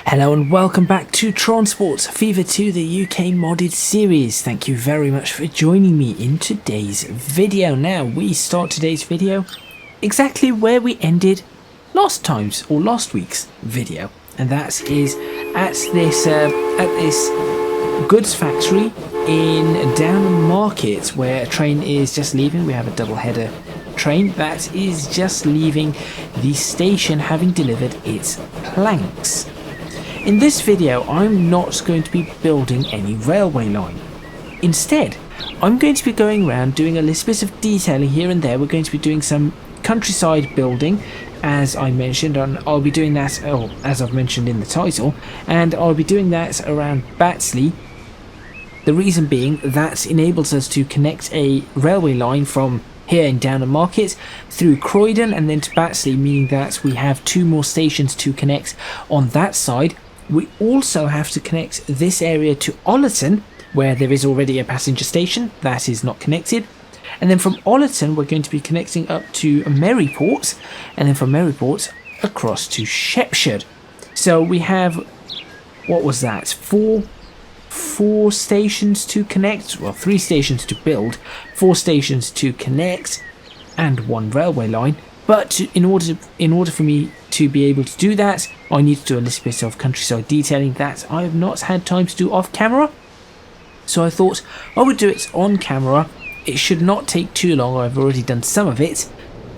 Hello and welcome back to Transport Fever 2, the UK modded series. Thank you very much for joining me in today's video. Now we start today's video exactly where we ended last week's video, and that is at this goods factory in Downham Market, where a train is just leaving. We have a double header train that is just leaving the station, having delivered its planks. In this video, I'm not going to be building any railway line. Instead, I'm going to be going around doing a little bit of detailing here and there. We're going to be doing some countryside building, as I mentioned, and I'll be doing that, as I've mentioned in the title, and I'll be doing that around Batsley. The reason being, that enables us to connect a railway line from here in Downham Market through Croydon and then to Batsley, meaning that we have 2 more stations to connect on that side. We also have to connect this area to Ollerton, where there is already a passenger station that is not connected. And then from Ollerton, we're going to be connecting up to Maryport, and then from Maryport across to Shepshed. So we have, what was that, four stations to connect, well, 3 stations to build, 4 stations to connect, and 1 railway line. But in order for me to be able to do that, I need to do a little bit of countryside detailing that I have not had time to do off camera. So I thought I would do it on camera. It should not take too long. I've already done some of it.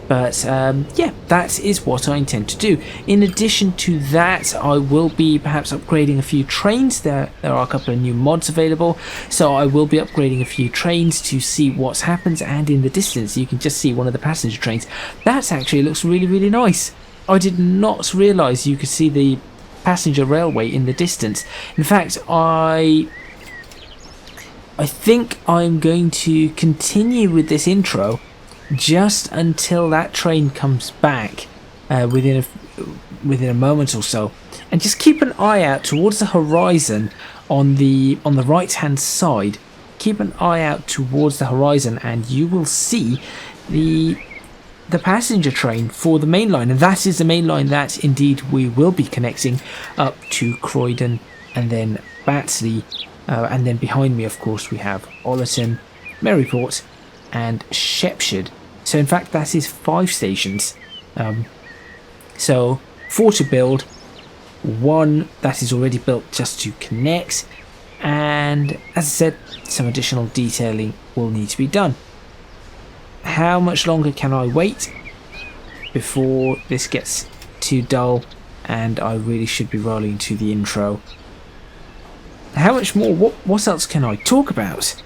But yeah, that is what I intend to do. In addition to that, I will be perhaps upgrading a few trains. There are a couple of new mods available, so I will be upgrading a few trains to see what happens. And in the distance, you can just see one of the passenger trains. That actually looks really, really nice. I did not realise you could see the passenger railway in the distance. In fact, I think I'm going to continue with this intro just until that train comes back within a moment or so, and just keep an eye out towards the horizon on the right hand side. Keep an eye out towards the horizon and you will see the passenger train for the main line, and that is the main line that indeed we will be connecting up to Croydon and then Batsley, and then behind me of course we have Ollerton, Maryport and Shepshed. So in fact that is 5 stations, so 4 to build, 1 that is already built just to connect, and as I said, some additional detailing will need to be done. How much longer can I wait before this gets too dull and I really should be rolling to the intro? How much more, what else can I talk about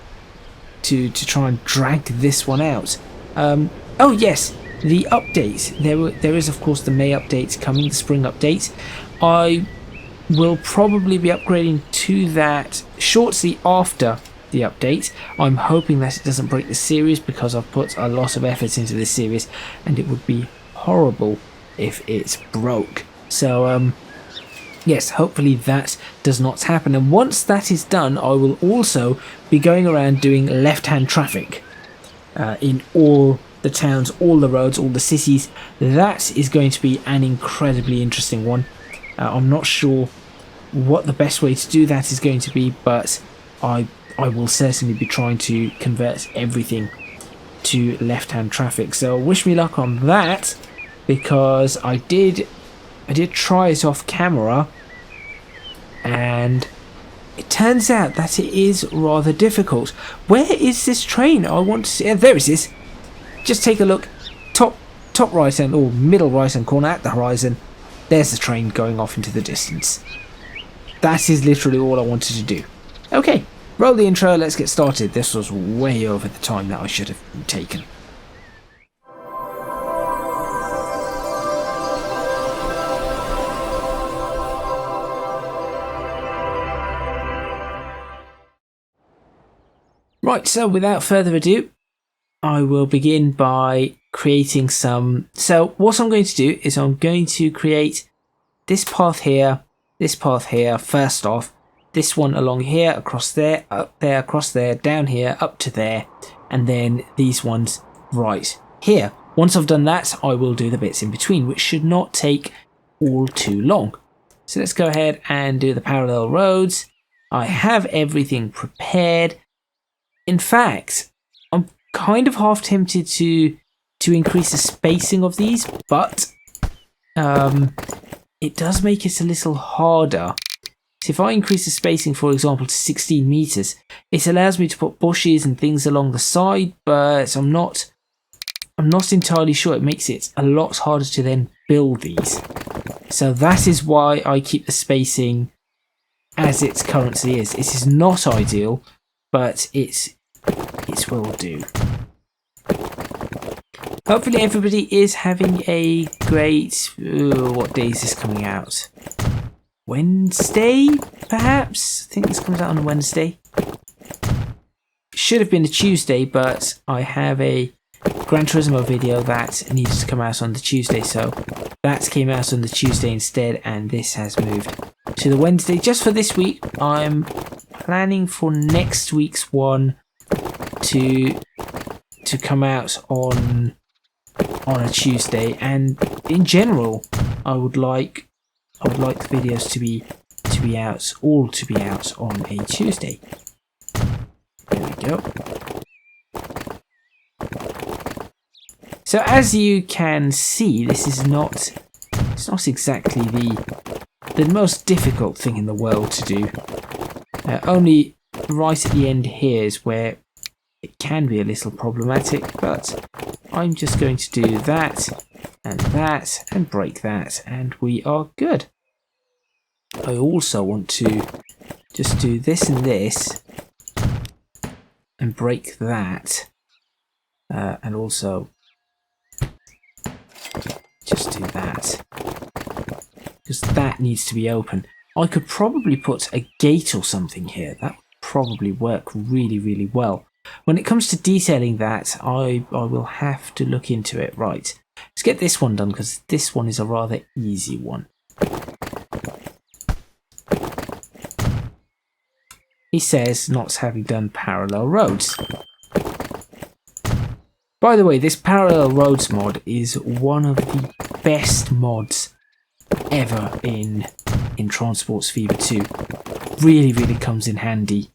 to try and drag this one out? Oh yes, the update. There is of course the May update coming, the spring update. I will probably be upgrading to that shortly after the update. I'm hoping that it doesn't break the series, because I've put a lot of effort into this series and it would be horrible if it broke. So yes, hopefully that does not happen, and once that is done I will also be going around doing left-hand traffic in all the towns, all the roads, all the cities. That is going to be an incredibly interesting one. I'm not sure what the best way to do that is going to be, but I will certainly be trying to convert everything to left-hand traffic. So wish me luck on that, because I did try it off camera and it turns out that it is rather difficult. Where is this train? I want to see. There it is. Just take a look. Top right hand or middle right hand corner at the horizon. There's the train going off into the distance. That is literally all I wanted to do. Okay, roll the intro. Let's get started. This was way over the time that I should have taken. Right, so without further ado, I will begin by creating some. So what I'm going to do is I'm going to create this path here first off, this one along here, across there, up there, across there, down here, up to there, and then these ones right here. Once I've done that, I will do the bits in between, which should not take all too long. So let's go ahead and do the parallel roads. I have everything prepared. In fact, I'm kind of half tempted to increase the spacing of these, but it does make it a little harder. So if I increase the spacing, for example, to 16 meters, it allows me to put bushes and things along the side, but I'm not entirely sure. It makes it a lot harder to then build these. So that is why I keep the spacing as it currently is. It is not ideal, but it will do. Hopefully everybody is having a great... what day is this coming out? Wednesday, perhaps? I think this comes out on a Wednesday. It should have been a Tuesday, but I have a Gran Turismo video that needs to come out on the Tuesday, so that came out on the Tuesday instead, and this has moved to the Wednesday. Just for this week, I'm planning for next week's one to come out on a Tuesday, and in general, I would like the videos to be out on a Tuesday. There we go. So as you can see, this is not exactly the most difficult thing in the world to do. Only right at the end here is where it can be a little problematic, but I'm just going to do that and break that, and we are good. I also want to just do this and this and break that, and also just do that, because that needs to be open. I could probably put a gate or something here. That would probably work really, really well. When it comes to detailing that, I will have to look into it. Right, let's get this one done, because this one is a rather easy one. He says not having done parallel roads. By the way, this parallel roads mod is one of the best mods ever in Transports Fever 2. Really, really comes in handy.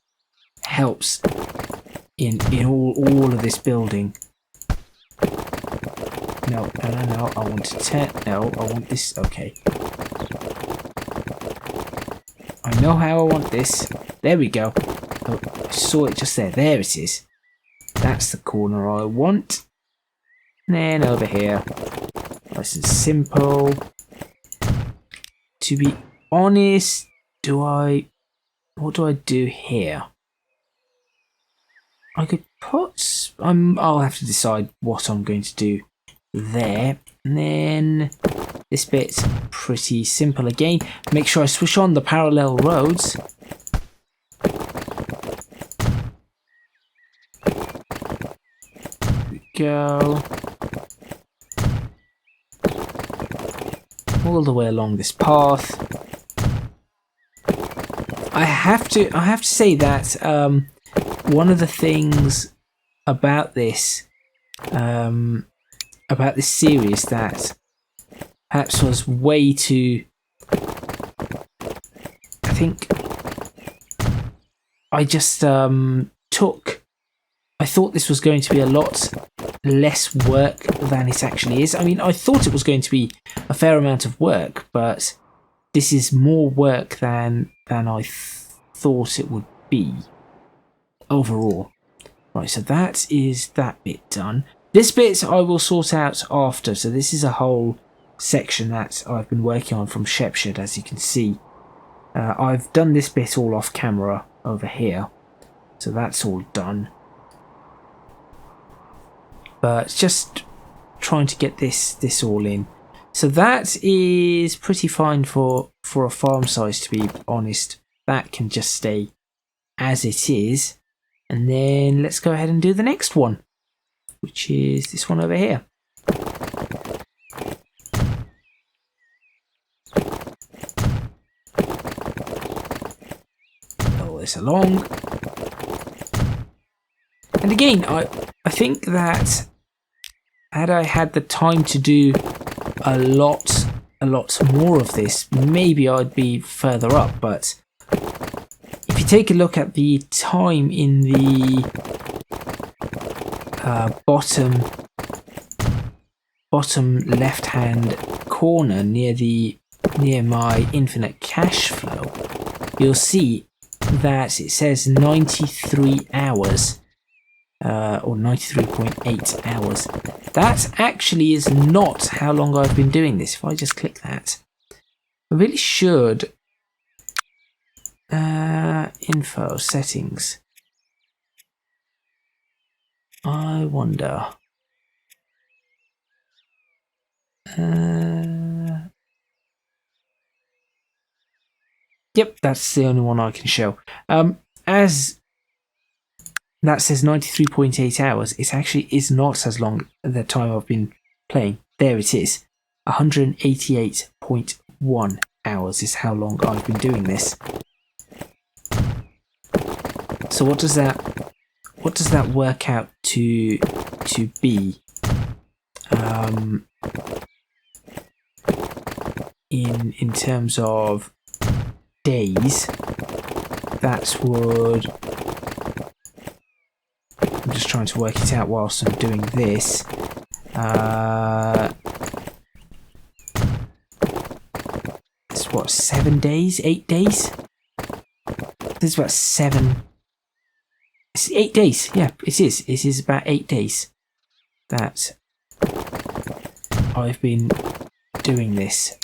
Helps in all of this building. No, I want to 10. No, I want this. Okay. I know how I want this. There we go. Oh, I saw it just there. There it is. That's the corner I want. And then over here. Nice and simple. To be honest, what do I do here? I could put... I'll have to decide what I'm going to do there. And then this bit's pretty simple again. Make sure I switch on the parallel roads. There we go. All the way along this path. I have to say that one of the things about this series that perhaps was way too... I think I just I thought this was going to be a lot less work than it actually is. I mean, I thought it was going to be a fair amount of work, but this is more work than I thought it would be overall. Right, so that is that bit done. This bit I will sort out after. So this is a whole section that I've been working on from Shepshed, as you can see. I've done this bit all off camera over here, so that's all done. But just trying to get this all in. So that is pretty fine for a farm size, to be honest. That can just stay as it is. And then let's go ahead and do the next one, which is this one over here. Pull this along. And again, I think that had I had the time to do a lot a lot more of this, maybe I'd be further up. But if you take a look at the time in the bottom left hand corner near my infinite cash flow, you'll see that it says 93 hours or 93.8 hours. That actually is not how long I've been doing this. If I just click that, I really should info settings. I wonder. Yep, that's the only one I can show. As that says 93.8 hours, it actually is not as long the time I've been playing. There it is. 188.1 hours is how long I've been doing this. So what does that work out to be? In terms of days, that would, I'm just trying to work it out whilst I'm doing this. It's what, 7 days, 8 days? This is about 7. It's 8 days. Yeah, it is. It is about 8 days that I've been doing this.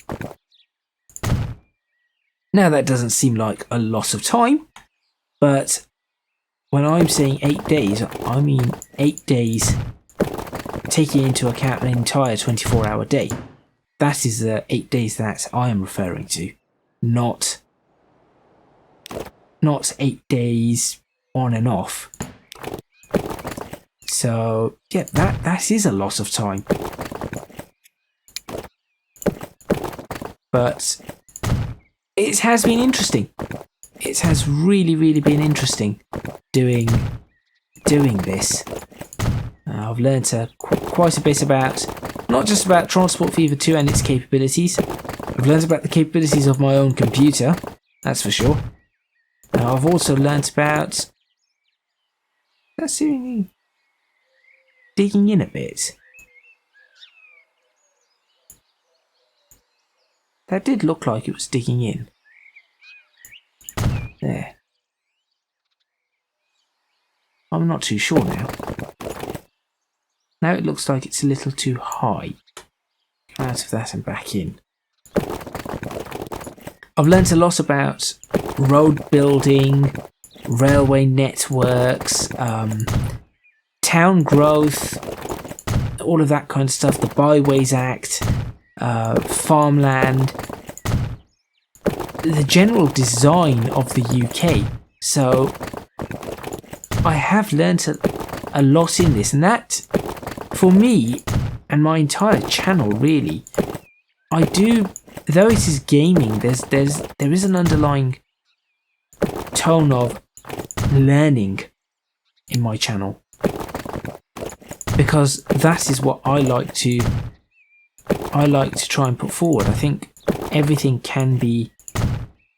Now that doesn't seem like a lot of time, but when I'm saying 8 days, I mean 8 days taking into account an entire 24-hour day. That is the 8 days that I am referring to, not 8 days on and off. So yeah, that is a lot of time. But it has been interesting. It has really been interesting doing this. I've learned quite a bit about, not just about Transport Fever 2 and its capabilities. I've learned about the capabilities of my own computer, that's for sure. I've also learned about, that's digging in a bit. That did look like it was digging in. There. I'm not too sure now. Now it looks like it's a little too high. Out of that and back in. I've learnt a lot about road building, railway networks, town growth, all of that kind of stuff, the Byways Act, farmland, the general design of the UK. So I have learnt a lot in this, and that, for me and my entire channel really, I do, though it is gaming, there is an underlying tone of learning in my channel, because that is what I like to try and put forward. I think everything can be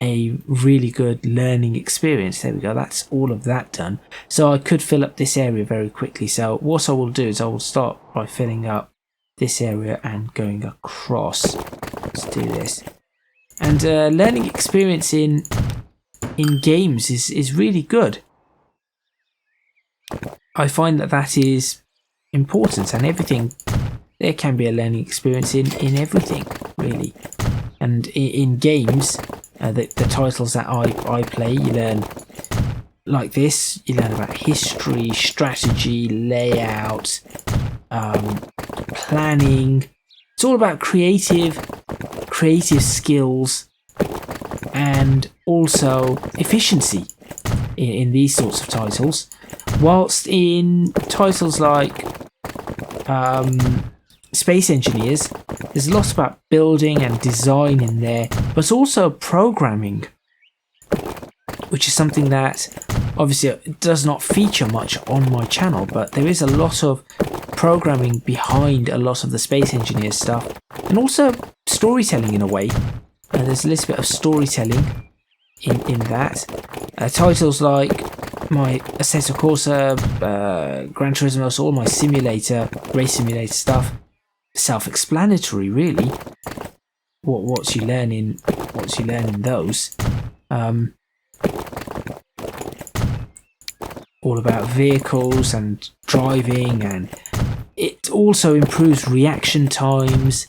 a really good learning experience. There we go, that's all of that done. So I could fill up this area very quickly. So what I will do is I will start by filling up this area and going across. Let's do this. And learning experience in games is really good. I find that is important, and everything, there can be a learning experience in everything really. And in games, the titles that I play, you learn like this. You learn about history, strategy, layout, planning. It's all about creative skills and also efficiency in these sorts of titles. Whilst in titles like Space Engineers, there's lots about building and design in there, but also programming, which is something that obviously does not feature much on my channel, but there is a lot of programming behind a lot of the Space Engineers stuff, and also storytelling in a way. There's a little bit of storytelling in that. Titles like my Assetto Corsa, Gran Turismo, all my simulator, race simulator stuff, self-explanatory really. What you learn in those. All about vehicles and driving, and it also improves reaction times.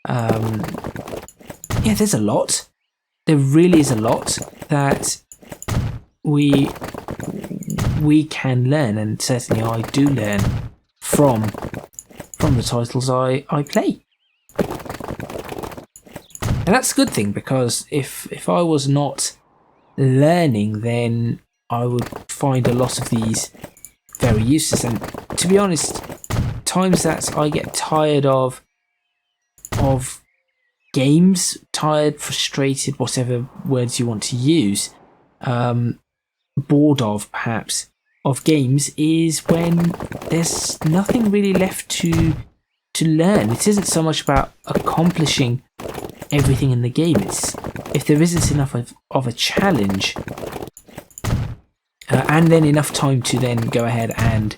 Yeah, there's a lot. There really is a lot that we can learn, and certainly I do learn from the titles I play. And that's a good thing, because if I was not learning, then I would find a lot of these very useless. And to be honest, times that I get tired of games, tired, frustrated, whatever words you want to use, bored of perhaps, of games, is when there's nothing really left to learn. It isn't so much about accomplishing everything in the game. It's if there isn't enough of a challenge, and then enough time to then go ahead and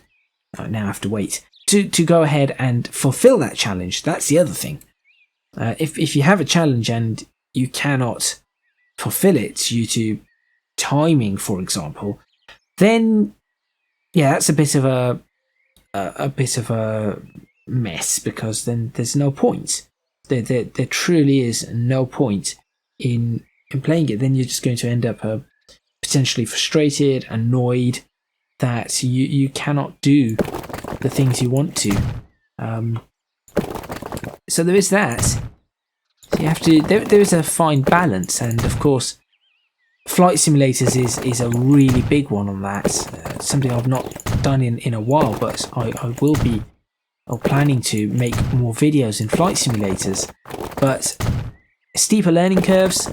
now I have to wait to go ahead and fulfill that challenge. That's the other thing. If you have a challenge and you cannot fulfill it due to timing, for example, then yeah, that's a bit of a mess, because then there's no point. There truly is no point in playing it. Then you're just going to end up potentially frustrated, annoyed that you cannot do the things you want to. So there is that. So you have to. There is a fine balance, and of course, flight simulators is a really big one on that. Something I've not done in a while, but I will be planning to make more videos in flight simulators. But steeper learning curves,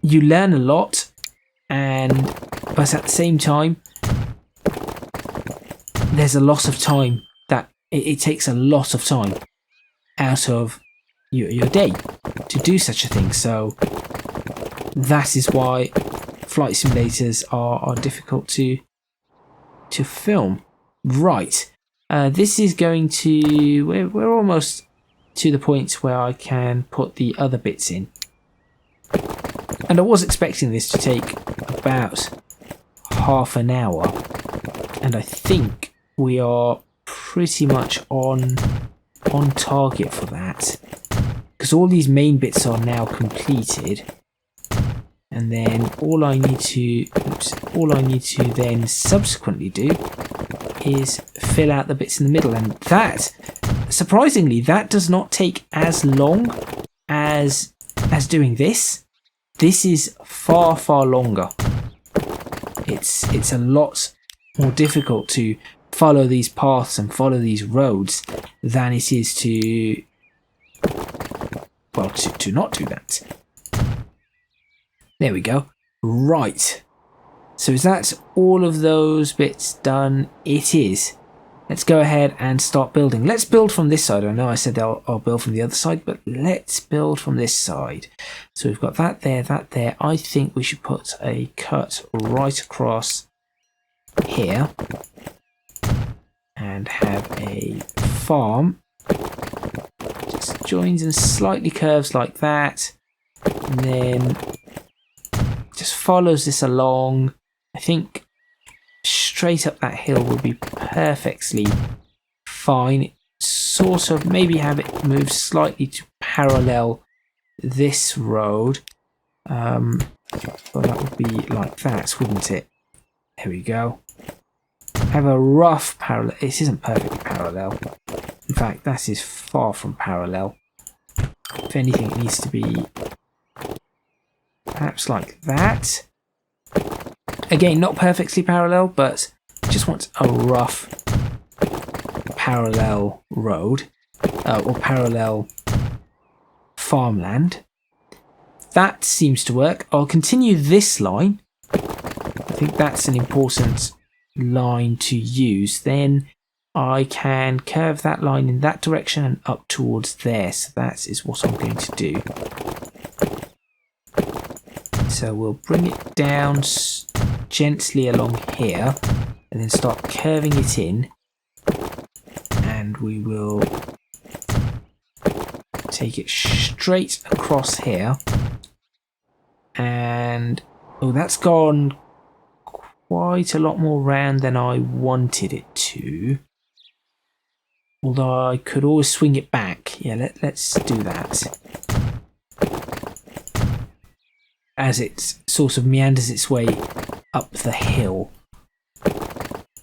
you learn a lot, but at the same time, there's a lot of time that it takes a lot of time out of your day to do such a thing. So that is why flight simulators are difficult to film. Right, this is going to we're almost to the point where I can put the other bits in, and I was expecting this to take about half an hour, and I think we are pretty much on target for that, because all these main bits are now completed, and then all I need to then subsequently do is fill out the bits in the middle, and that, surprisingly, that does not take as long as doing this. This is far longer. It's a lot more difficult to follow these paths and follow these roads than it is to not do that. There we go. Right. So is that all of those bits done? It is. Let's go ahead and start building. Let's build from this side. I know I said I'll build from the other side, but let's build from this side. So we've got that there. I think we should put a cut right across here and have a farm. Just joins and slightly curves like that, and then just follows this along. I think straight up that hill will be perfectly fine. Sort of maybe have it move slightly to parallel this road. Well, that would be like that, wouldn't it? There we go. Have a rough parallel. It isn't perfectly parallel. In fact, that is far from parallel. If anything, it needs to be perhaps like that. Again, not perfectly parallel, but just want a rough parallel road, or parallel farmland. That seems to work. I'll continue this line. I think that's an important line to use. Then I can curve that line in that direction and up towards there. So that is what I'm going to do. So we'll bring it down gently along here and then start curving it in. And we will take it straight across here. And oh, that's gone quite a lot more round than I wanted it to. Although I could always swing it back. Yeah, let's do that. As it sort of meanders its way up the hill.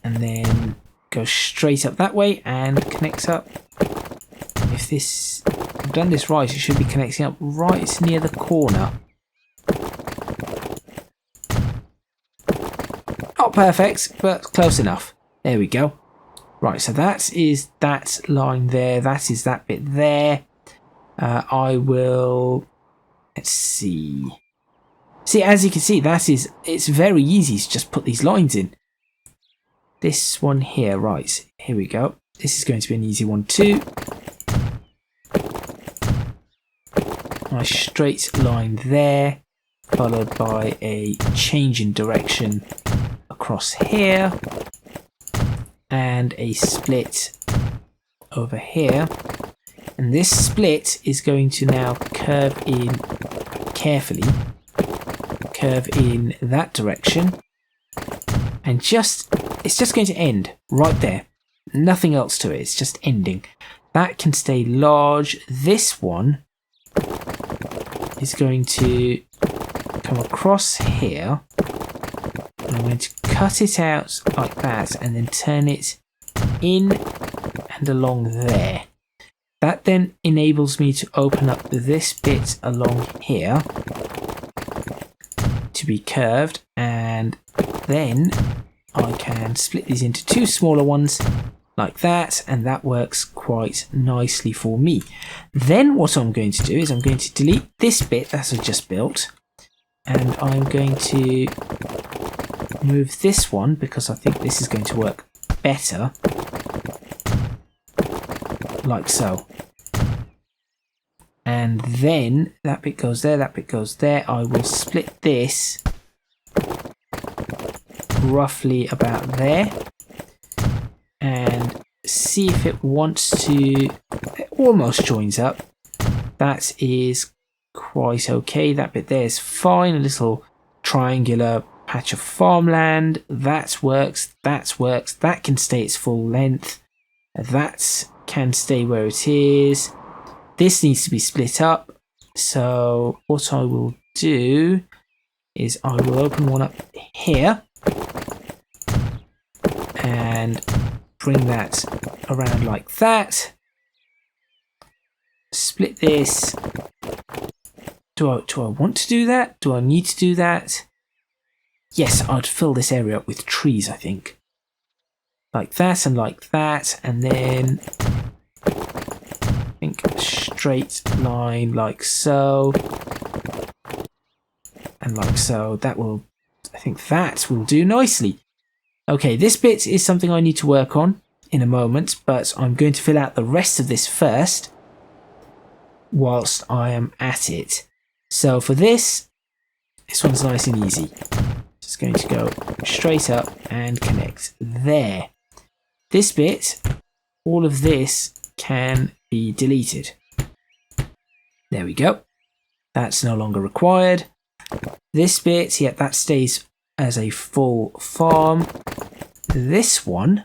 And then goes straight up that way and connects up. If I've done this right, it should be connecting up right near the corner. Not perfect, but close enough. There we go. Right, so that is that line there. That is that bit there. I will... Let's see. See, as you can see, it's very easy to just put these lines in. This one here, right, here we go. This is going to be an easy one too. Nice straight line there, followed by a change in direction across here, and a split over here. And this split is going to now curve in carefully. Curve in that direction, and it's just going to end right there. Nothing else to it. It's just ending. That can stay large. This one is going to come across here, and I'm going to cut it out like that and then turn it in and along there. That then enables me to open up this bit along here to be curved, and then I can split these into two smaller ones like that, and that works quite nicely for me. Then what I'm going to do is I'm going to delete this bit that I just built, and I'm going to move this one because I think this is going to work better, like so. And then that bit goes there, that bit goes there. I will split this roughly about there and see if it wants to. It almost joins up. That is quite okay. That bit there is fine. A little triangular patch of farmland. That works. That works. That can stay its full length. That can stay where it is. This needs to be split up, so what I will do is I will open one up here and bring that around like that. Split this. Do I want to do that? Do I need to do that? Yes, I'd fill this area up with trees, I think. Like that, and then I think a straight line like so, and like so. I think that will do nicely. Okay, this bit is something I need to work on in a moment, but I'm going to fill out the rest of this first whilst I am at it. So for this one's nice and easy. Just going to go straight up and connect there. This bit, all of this can be deleted. There we go. That's no longer required. This bit, yeah, that stays as a full farm. This one,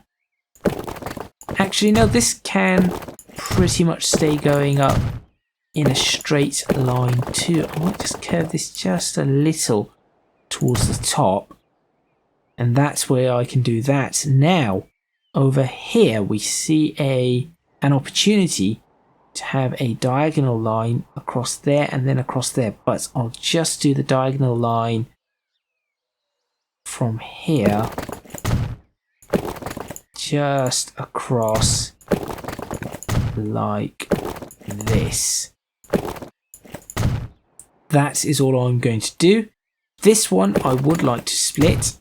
actually no, this can pretty much stay going up in a straight line too. I might just curve this just a little towards the top, and that's where I can do that. Now over here we see an opportunity to have a diagonal line across there and then across there, but I'll just do the diagonal line from here just across like this. That is all I'm going to do. This one I would like to split.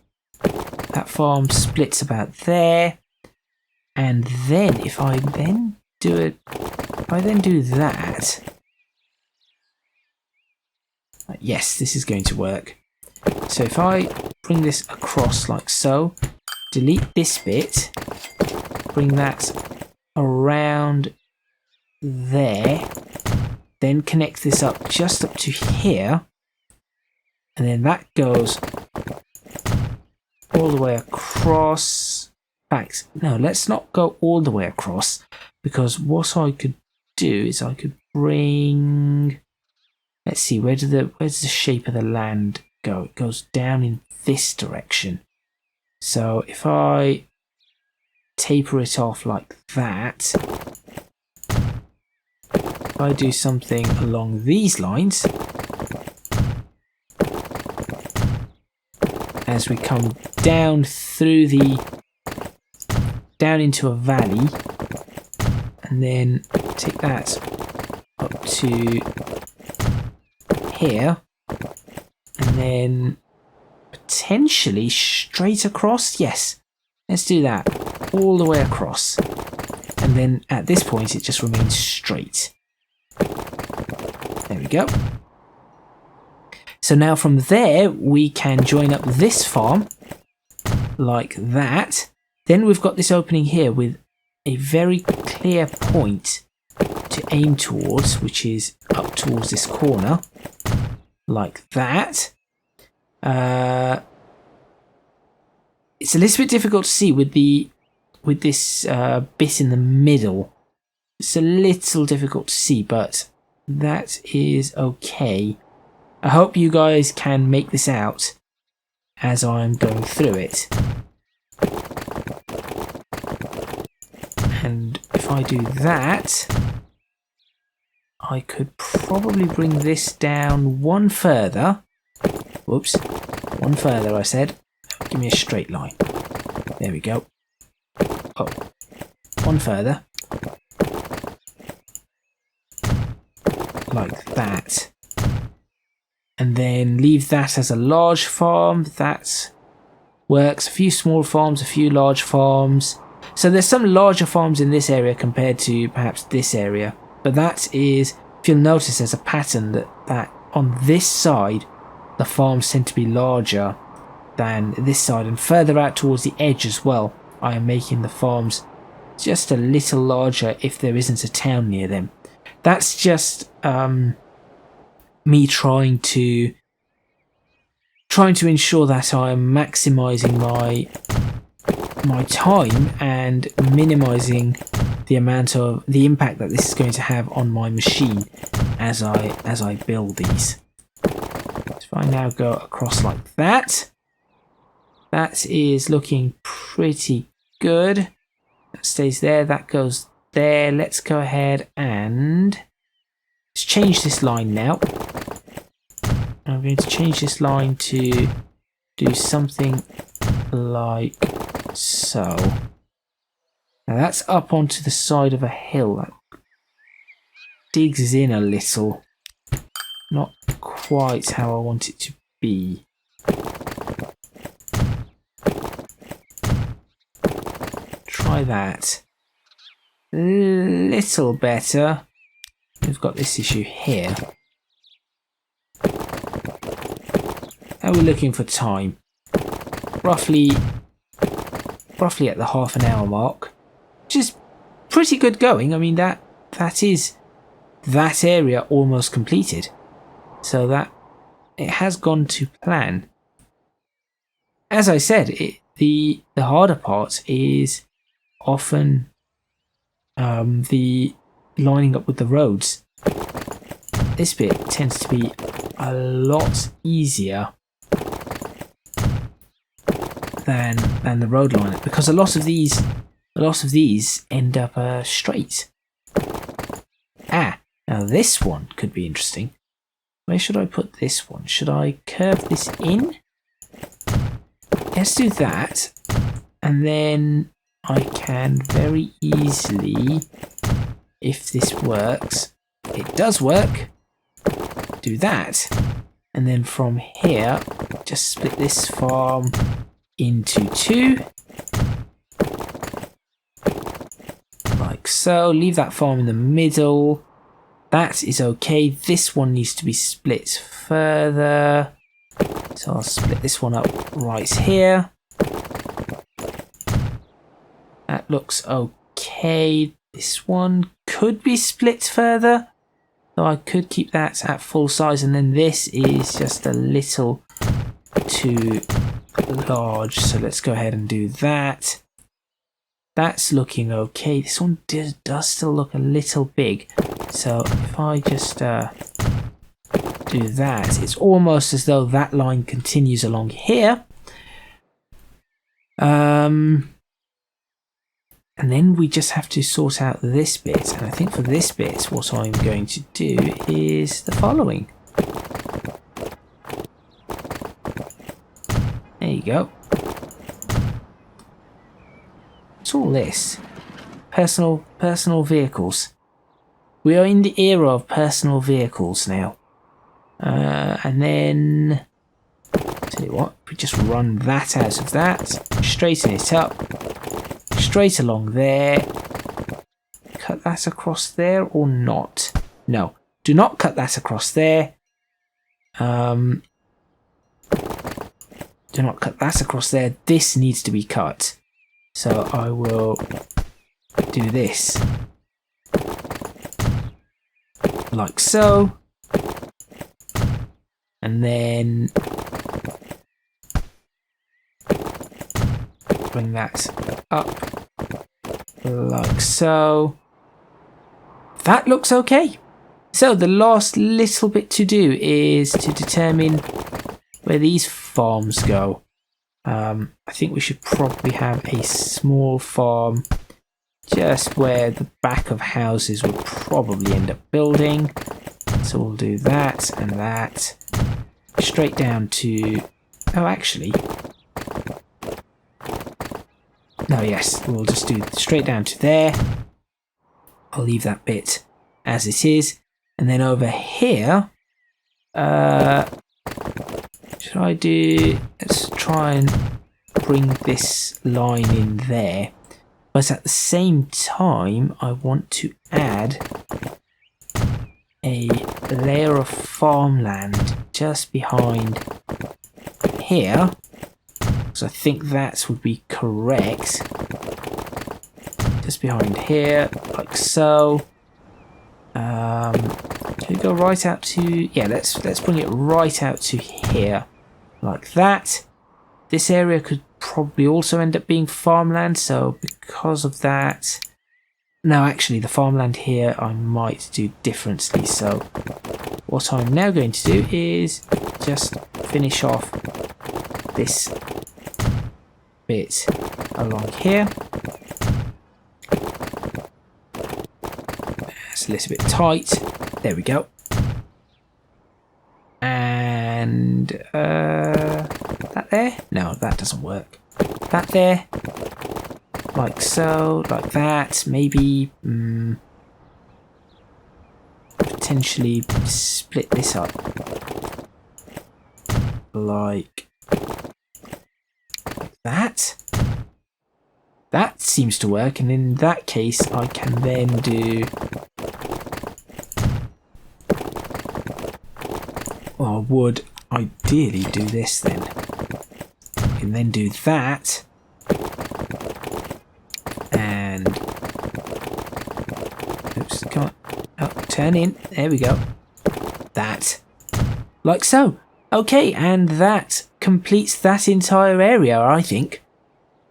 That farm splits about there. And then if I then do that, yes, this is going to work. So if I bring this across like so, delete this bit, bring that around there, then connect this up just up to here, and then that goes all the way across. In fact, no, let's not go all the way across, because what I could do is I could bring, let's see, where's the shape of the land go? It goes down in this direction. So if I taper it off like that, if I do something along these lines, as we come down through down into a valley, and then take that up to here, and then potentially straight across. Yes, let's do that all the way across, and then at this point it just remains straight. There we go. So now from there we can join up this farm like that. Then we've got this opening here with a very clear point to aim towards, which is up towards this corner like that. It's a little bit difficult to see with this bit in the middle. It's a little difficult to see, but that is okay. I hope you guys can make this out as I'm going through it. And if I do that, I could probably bring this down one further. Whoops, one further I said. Give me a straight line. There we go. Oh, one further. Like that. And then leave that as a large farm. That works. A few small farms, a few large farms. So there's some larger farms in this area compared to perhaps this area. But that is, if you'll notice, there's a pattern that on this side, the farms tend to be larger than this side. And further out towards the edge as well, I am making the farms just a little larger if there isn't a town near them. That's just me trying to ensure that I'm maximizing my time and minimizing the impact that this is going to have on my machine as I build these. So if I now go across like that, that is looking pretty good. That stays there, that goes there. Let's go ahead and let's change this line now. I'm going to change this line to do something like so. Now that's up onto the side of a hill. That digs in a little. Not quite how I want it to be. Try that. A little better. We've got this issue here. How are we looking for time? Roughly at the half an hour mark, which is pretty good going. I mean, that is that area almost completed, so that it has gone to plan. As I said, the harder part is often the lining up with the roads. This bit tends to be a lot easier than the road line, because a lot of these end up straight. Now this one could be interesting. Where should I put this one? Should I curve this in? Let's do that, and then I can very easily, if this works, it does work, do that, and then from here just split this farm into two, like so. Leave that farm in the middle. That is okay. This one needs to be split further. So I'll split this one up right here. That looks okay. This one could be split further. So I could keep that at full size, and then this is just a little too large. So let's go ahead and do that. That's looking okay. This one does still look a little big. So if I just do that, it's almost as though that line continues along here. And then we just have to sort out this bit. And I think for this bit, what I'm going to do is the following. There you go. What's all this? Personal vehicles. We are in the era of personal vehicles now. And then, tell you what, we just run that out of that, straighten it up, straight along there. Cut that across there or not? No, do not cut that across there. Do not cut that across there. This needs to be cut. So I will do this. Like so. And then bring that up like so. That looks okay. So the last little bit to do is to determine where these farms go. I think we should probably have a small farm just where the back of houses would probably end up building. So we'll do that and that. Straight down to... Oh, actually... No, yes, we'll just do straight down to there. I'll leave that bit as it is. And then over here... should I do... Let's try and bring this line in there. But at the same time, I want to add a layer of farmland just behind here. So I think that would be correct. Just behind here, like so. Can we go right out to... Yeah, let's bring it right out to here. Like that. This area could probably also end up being farmland, so because of that... No, actually, the farmland here I might do differently, so what I'm now going to do is just finish off this bit along here. It's a little bit tight. There we go. And that there? No, that doesn't work. That there. Like so, like that. Maybe potentially split this up. Like that. That seems to work, and in that case I can then do... Well, I would ideally do this then. I can then do that. And... Oops, come on. Oh, turn in. There we go. That. Like so. Okay, and that completes that entire area, I think.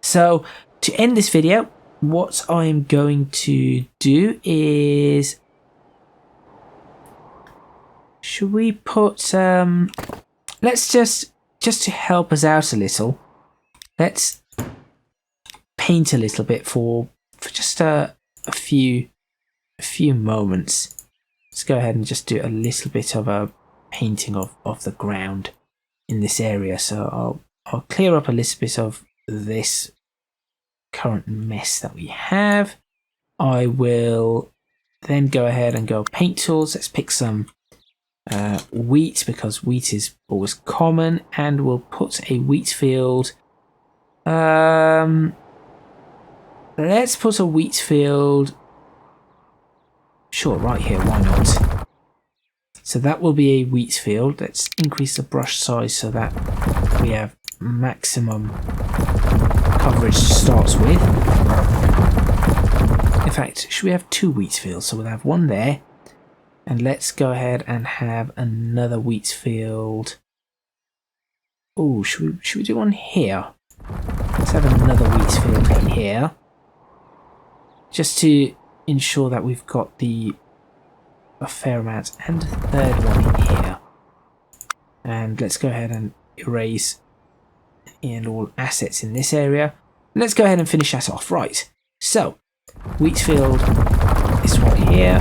So, to end this video, what I'm going to do is... Should we put... let's just to help us out a little, let's paint a little bit for just a few moments. Let's go ahead and just do a little bit of a painting of the ground in this area. So I'll clear up a little bit of this current mess that we have. I will then go ahead and go paint tools. Let's pick some wheat, because wheat is always common, and we'll put a wheat field. Let's put a wheat field Sure, right here, why not? So that will be a wheat field. Let's increase the brush size so that we have maximum coverage to start with. In fact, should we have 2 wheat fields? So we'll have one there. And let's go ahead and have another wheat field. Oh, should we do one here? Let's have another wheat field here. Just to ensure that we've got a fair amount. And a third one here. And let's go ahead and erase in all assets in this area. And let's go ahead and finish that off. Right. So, wheat field, this one here.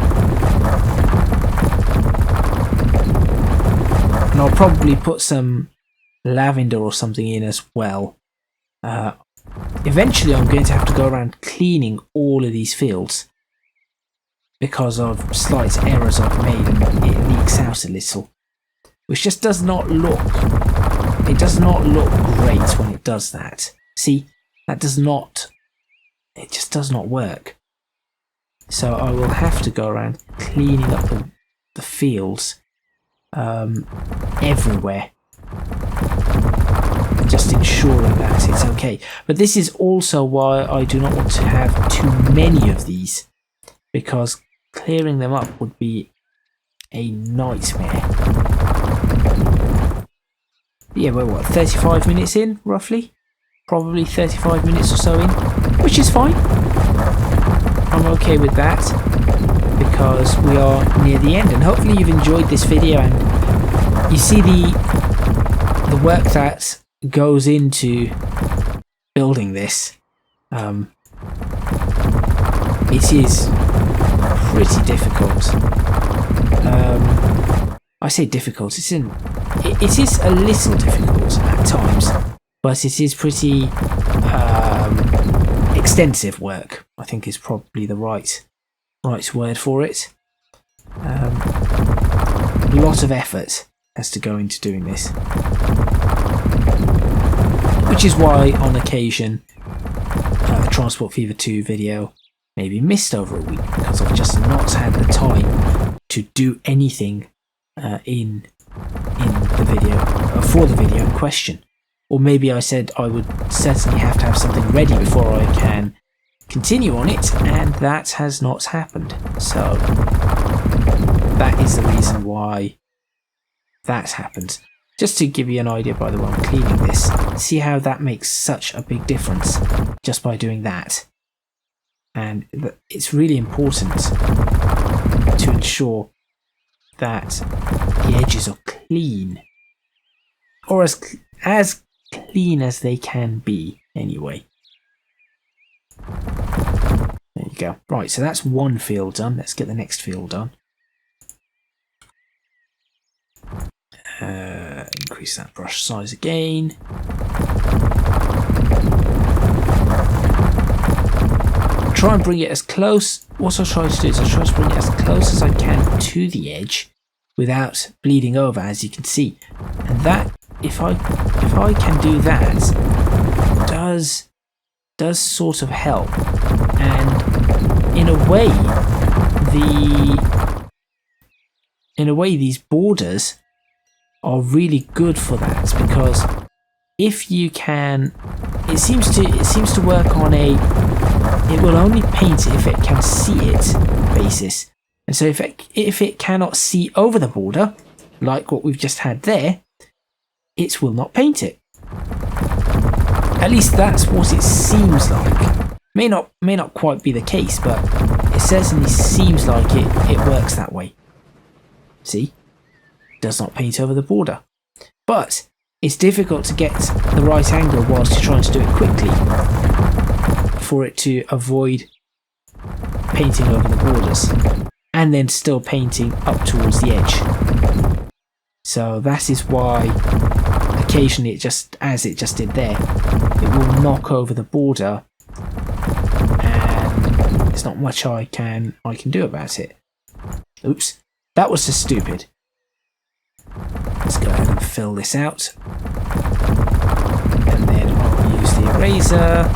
And I'll probably put some lavender or something in as well. Eventually I'm going to have to go around cleaning all of these fields because of slight errors I've made and it leaks out a little. Which just does not look... It does not look great when it does that. See, that does not... It just does not work. So I will have to go around cleaning up the fields everywhere, just ensuring that it's okay. But this is also why I do not want to have too many of these, because clearing them up would be a nightmare. Yeah, we're what, 35 minutes in, roughly? Probably 35 minutes or so in, which is fine. I'm okay with that, because we are near the end, and hopefully you've enjoyed this video and you see the work that goes into building this. It is pretty difficult. I say difficult, it is a little difficult at times, but it is pretty extensive work, I think is probably the right word for it. A lot of effort has to go into doing this, which is why on occasion a Transport Fever 2 video maybe missed over a week, because I've just not had the time to do anything in the video for the video in question. Or maybe I said I would certainly have to have something ready before I can continue on it, and that has not happened. So that is the reason why that happened. Just to give you an idea, by the way, I'm cleaning this. See how that makes such a big difference just by doing that. And it's really important to ensure that the edges are clean, or as clean as they can be anyway. There you go. Right, so that's one field done. Let's get the next field done. Increase that brush size again. Try and bring it as close. What I'll try to do is I'll try to bring it as close as I can to the edge without bleeding over, as you can see. And that, if I can do that, does sort of help. And in a way these borders are really good for that, because if you can, it seems to work on a it will only paint it if it can see it basis. And so if it cannot see over the border, like what we've just had there, it will not paint it. At least that's what it seems like. May not quite be the case, but it certainly seems like it works that way. See? Does not paint over the border. But it's difficult to get the right angle whilst you're trying to do it quickly for it to avoid painting over the borders and then still painting up towards the edge. So that is why occasionally it just, as it just did there, it will knock over the border, and there's not much I can do about it. Oops, that was just stupid. Let's go ahead and fill this out, and then I'll use the eraser.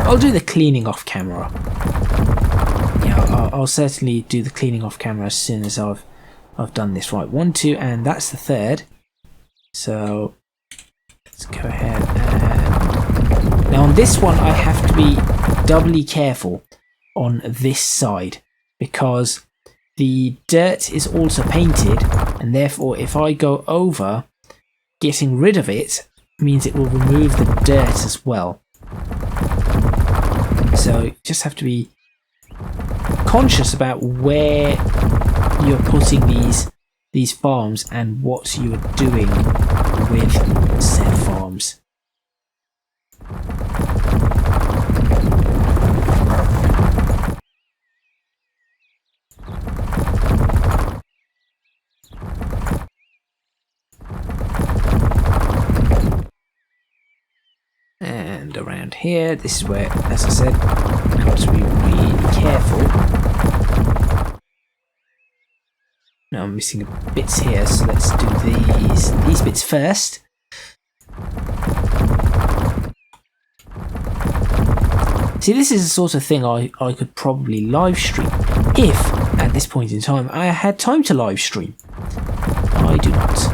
I'll do the cleaning off camera. yeah, I'll certainly do the cleaning off camera as soon as I've done this. Right, 1, 2, and that's the third. So let's go ahead and now on this one I have to be doubly careful on this side because the dirt is also painted, and therefore if I go over, getting rid of it means it will remove the dirt as well. So you just have to be conscious about where you're putting these farms and what you are doing with said farms. And around here, this is where, as I said, I've got to be really careful. Now I'm missing bits here, so let's do these bits first. See, this is the sort of thing I could probably live stream if, at this point in time, I had time to live stream. I do not.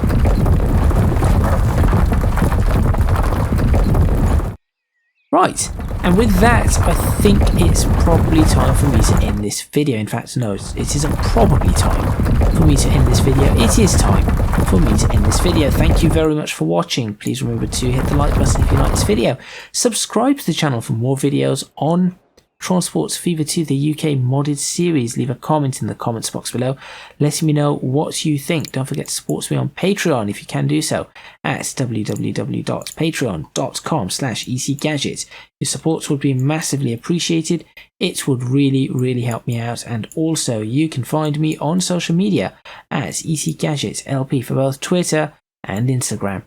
Right, and with that, I think it's probably time for me to end this video. In fact, no, it isn't probably time for me to end this video. It is time for me to end this video. Thank you very much for watching. Please remember to hit the like button if you like this video. Subscribe to the channel for more videos on Transports Fever 2, the UK modded series. Leave a comment in the comments box below, letting me know what you think. Don't forget to support me on Patreon if you can do so at www.patreon.com/ECGadget. Your support would be massively appreciated. It would really help me out. And also, you can find me on social media at ECGadget LP for both Twitter and Instagram.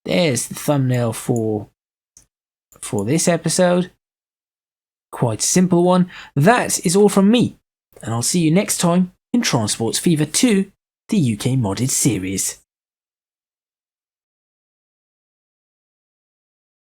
There's the thumbnail for this episode. Quite a simple one. That is all from me, and I'll see you next time in Transports Fever 2, the UK modded series.